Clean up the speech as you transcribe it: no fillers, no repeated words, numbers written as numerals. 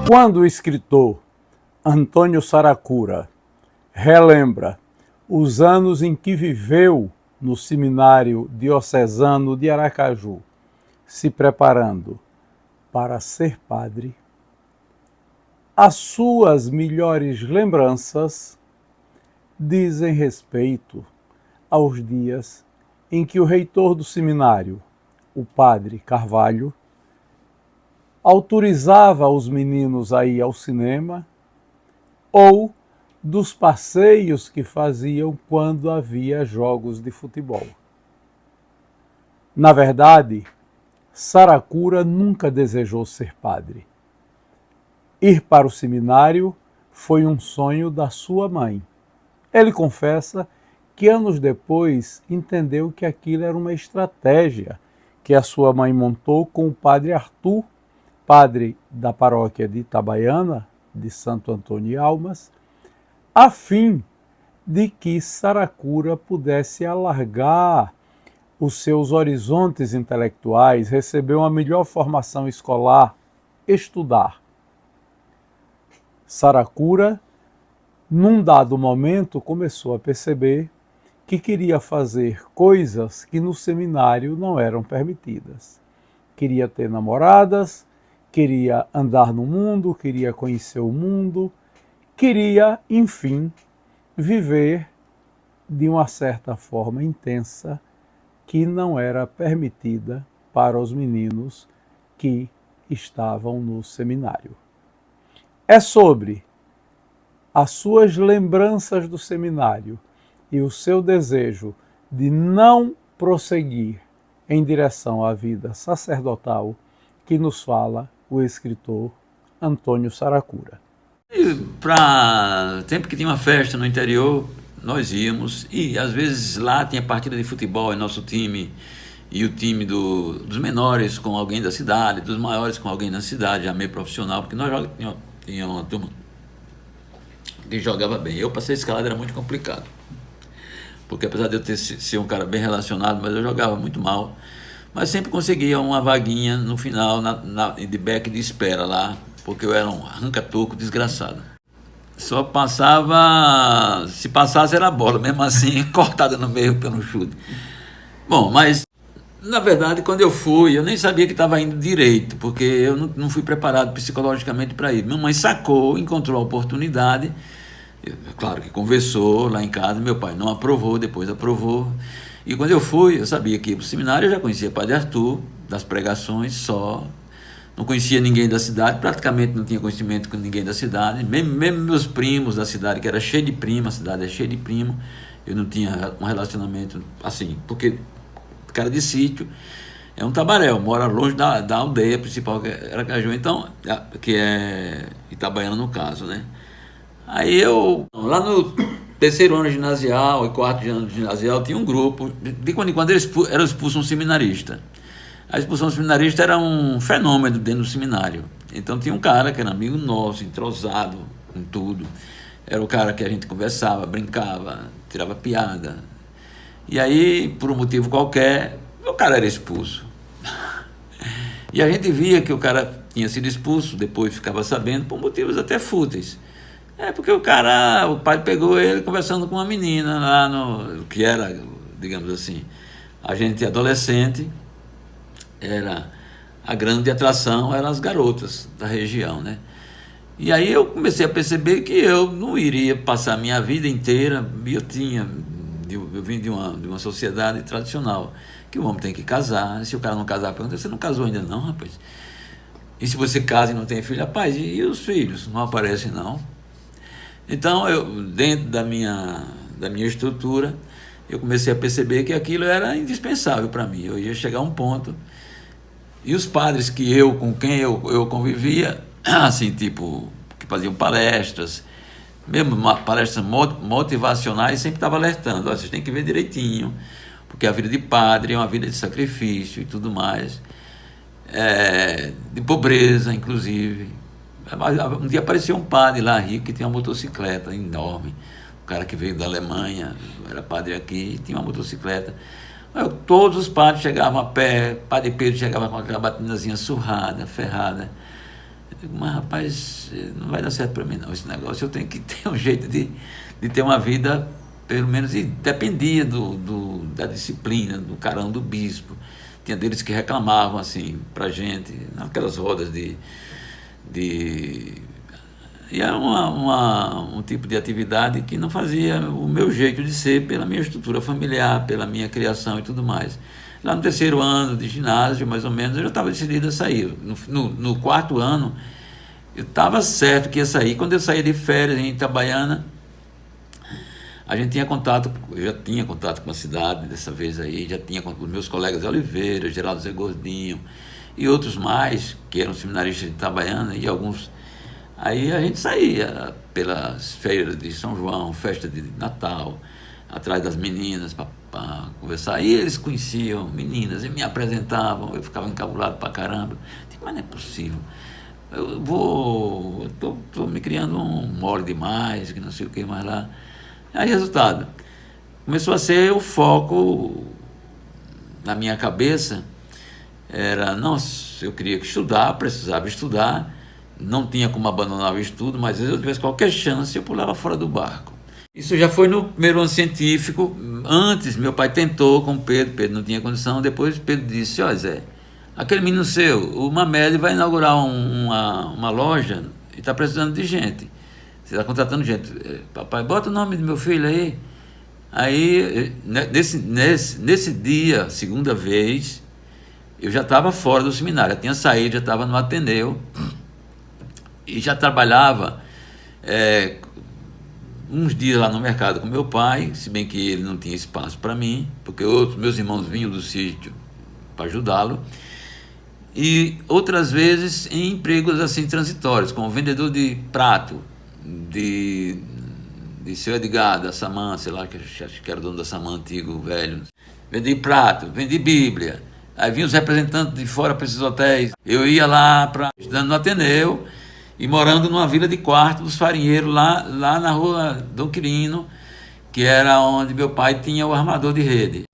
Quando o escritor Antônio Saracura relembra os anos em que viveu no seminário diocesano de Aracaju, se preparando para ser padre, as suas melhores lembranças dizem respeito aos dias em que o reitor do seminário, o padre Carvalho, autorizava os meninos a ir ao cinema, ou dos passeios que faziam quando havia jogos de futebol. Na verdade, Saracura nunca desejou ser padre. Ir para o seminário foi um sonho da sua mãe. Ele confessa que anos depois entendeu que aquilo era uma estratégia que a sua mãe montou com o padre Arthur, padre da paróquia de Itabaiana, de Santo Antônio e Almas, a fim de que Saracura pudesse alargar os seus horizontes intelectuais, receber uma melhor formação escolar, estudar. Saracura, num dado momento, começou a perceber que queria fazer coisas que no seminário não eram permitidas. Queria ter namoradas, queria andar no mundo, queria conhecer o mundo, queria, enfim, viver de uma certa forma intensa que não era permitida para os meninos que estavam no seminário. É sobre as suas lembranças do seminário e o seu desejo de não prosseguir em direção à vida sacerdotal que nos fala o escritor Antônio Saracura. Sempre que tinha uma festa no interior, nós íamos, e às vezes lá tinha partida de futebol, e nosso time e o time dos menores com alguém da cidade, dos maiores com alguém da cidade, já meio profissional, porque nós tinha uma turma que jogava bem. Eu, para ser escalado, era muito complicado, porque apesar de eu ser um cara bem relacionado, mas eu jogava muito mal, mas sempre conseguia uma vaguinha no final de back de espera lá, porque eu era um arranca-toco desgraçado. Só passava, se passasse era bola, mesmo assim, cortada no meio pelo chute. Bom, mas na verdade, quando eu fui, eu nem sabia que estava indo direito, porque eu não fui preparado psicologicamente para ir. Minha mãe sacou, encontrou a oportunidade, claro que conversou lá em casa, meu pai não aprovou, depois aprovou. E quando eu fui, eu sabia que ia para o seminário, eu já conhecia o padre Arthur, das pregações só, não conhecia ninguém da cidade, praticamente não tinha conhecimento com ninguém da cidade, mesmo meus primos da cidade, que era cheio de primo, a cidade é cheia de primo, eu não tinha um relacionamento assim, porque cara de sítio é um tabaréu, mora longe da aldeia principal, que era Aracaju, então, que é Itabaiana no caso, né? Aí lá no terceiro ano ginasial e quarto ano ginasial, tinha um grupo, de quando em quando era expulso um seminarista. A expulsão do seminarista era um fenômeno dentro do seminário. Então tinha um cara que era amigo nosso, entrosado com tudo. Era o cara que a gente conversava, brincava, tirava piada. E aí, por um motivo qualquer, o cara era expulso. E a gente via que o cara tinha sido expulso, depois ficava sabendo, por motivos até fúteis. Porque o pai pegou ele conversando com uma menina lá que era, digamos assim, a gente adolescente, a grande atração eram as garotas da região, né? E aí eu comecei a perceber que eu não iria passar a minha vida inteira, eu vim de uma sociedade tradicional, que o homem tem que casar, se o cara não casar, pergunta, você não casou ainda não, rapaz? E se você casa e não tem filho, rapaz, e os filhos? Não aparecem não. Então, dentro da minha estrutura, eu comecei a perceber que aquilo era indispensável para mim. Eu ia chegar a um ponto, e os padres com quem eu convivia, assim, tipo, que faziam palestras, mesmo palestras motivacionais, sempre estava alertando, vocês têm que ver direitinho, porque a vida de padre é uma vida de sacrifício e tudo mais, de pobreza, inclusive. Um dia apareceu um padre lá rico que tinha uma motocicleta enorme, um cara que veio da Alemanha, era padre aqui, tinha uma motocicleta. Todos os padres chegavam a pé, padre Pedro chegava com aquela batinazinha surrada, ferrada. Eu digo, mas rapaz, não vai dar certo para mim não, esse negócio. Eu tenho que ter um jeito de ter uma vida, pelo menos, e dependia da disciplina, do carão do bispo. Tinha deles que reclamavam assim pra gente, naquelas rodas e era um tipo de atividade que não fazia o meu jeito de ser, pela minha estrutura familiar, pela minha criação e tudo mais. Lá no terceiro ano de ginásio, mais ou menos, eu já estava decidido a sair. No quarto ano, eu estava certo que ia sair. Quando eu saía de férias em Itabaiana, a gente tinha contato, eu já tinha contato com a cidade dessa vez aí, já tinha com os meus colegas de Oliveira, Geraldo Zé Gordinho e outros mais, que eram seminaristas de Itabaiana, e alguns. Aí a gente saía pelas feiras de São João, festa de Natal, atrás das meninas para conversar. E eles conheciam meninas e me apresentavam, eu ficava encabulado pra caramba. Digo, mas não é possível. Tô me criando um mole demais, que não sei o que mais lá. Aí, resultado, começou a ser o foco na minha cabeça, era, não, eu queria estudar, precisava estudar, não tinha como abandonar o estudo, mas se eu tivesse qualquer chance, eu pulava fora do barco. Isso já foi no primeiro ano científico. Antes, meu pai tentou com o Pedro não tinha condição, depois Pedro disse, ó Zé, aquele menino seu, o Mamede vai inaugurar uma loja e está precisando de gente. Você está contratando gente. Papai, bota o nome do meu filho aí. Aí, nesse dia, segunda vez, eu já estava fora do seminário. Eu tinha saído, já estava no Ateneu. E já trabalhava uns dias lá no mercado com meu pai, se bem que ele não tinha espaço para mim, porque meus irmãos vinham do sítio para ajudá-lo. E outras vezes em empregos assim transitórios, como vendedor de prato, de seu Edgar, da Samã, sei lá, que acho que era o dono da Samã antigo, velho. Vendi prato, vendi Bíblia. Aí vinham os representantes de fora para esses hotéis. Eu ia lá estudando no Ateneu e morando numa vila de quarto dos farinheiros, lá na rua Dom Quirino, que era onde meu pai tinha o armador de rede.